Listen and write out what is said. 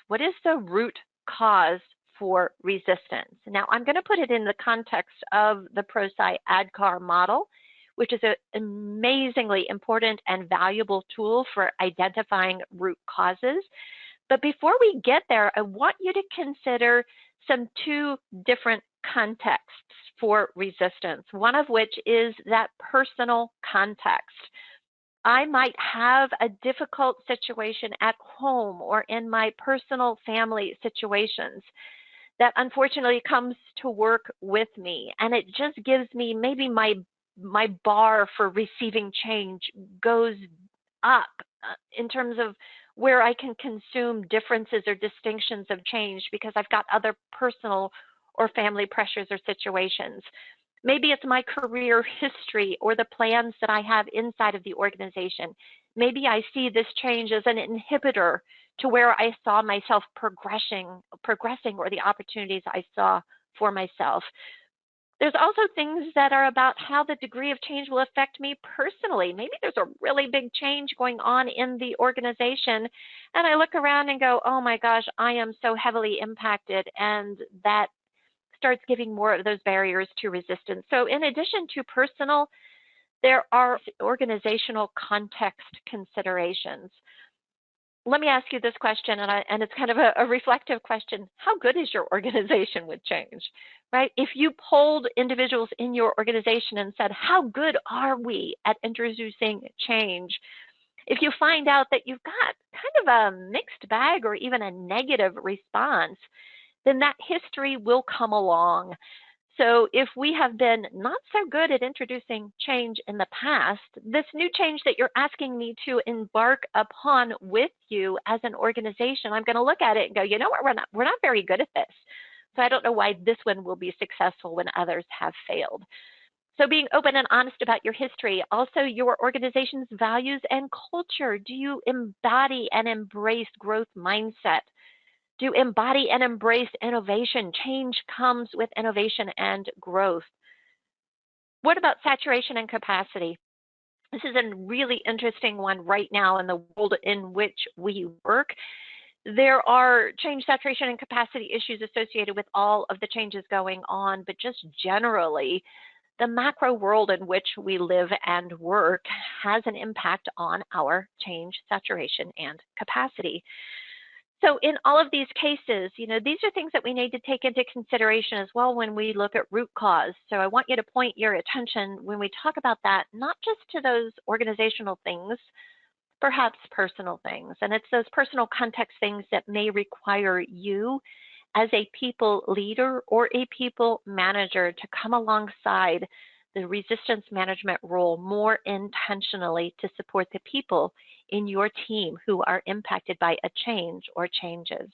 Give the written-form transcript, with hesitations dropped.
What is the root cause for resistance? Now, I'm going to put it in the context of the Prosci ADKAR model, which is an amazingly important and valuable tool for identifying root causes. But before we get there, I want you to consider two different contexts for resistance, one of which is that personal context. I might have a difficult situation at home or in my personal family situations that unfortunately comes to work with me, and it just gives me maybe my bar for receiving change goes up in terms of where I can consume differences or distinctions of change because I've got other personal or family pressures or situations. Maybe it's my career history or the plans that I have inside of the organization. Maybe I see this change as an inhibitor to where I saw myself progressing or the opportunities I saw for myself. There's also things that are about how the degree of change will affect me personally. Maybe there's a really big change going on in the organization, and I look around and go, oh my gosh, I am so heavily impacted, and that starts giving more of those barriers to resistance. So in addition to personal, there are organizational context considerations. Let me ask you this question, and it's kind of a reflective question. How good is your organization with change, right? If you polled individuals in your organization and said, how good are we at introducing change? If you find out that you've got kind of a mixed bag or even a negative response, then that history will come along. So if we have been not so good at introducing change in the past, this new change that you're asking me to embark upon with you as an organization, I'm going to look at it and go, you know what, we're not very good at this. So I don't know why this one will be successful when others have failed. So being open and honest about your history, also your organization's values and culture. Do you embody and embrace growth mindset? Do you embody and embrace innovation? Change comes with innovation and growth. What about saturation and capacity? This is a really interesting one right now in the world in which we work. There are change, saturation, and capacity issues associated with all of the changes going on, but just generally, the macro world in which we live and work has an impact on our change, saturation, and capacity. So in all of these cases, these are things that we need to take into consideration as well when we look at root cause. So I want you to point your attention when we talk about that, not just to those organizational things, perhaps personal things. And it's those personal context things that may require you as a people leader or a people manager to come alongside the resistance management role more intentionally to support the people in your team who are impacted by a change or changes.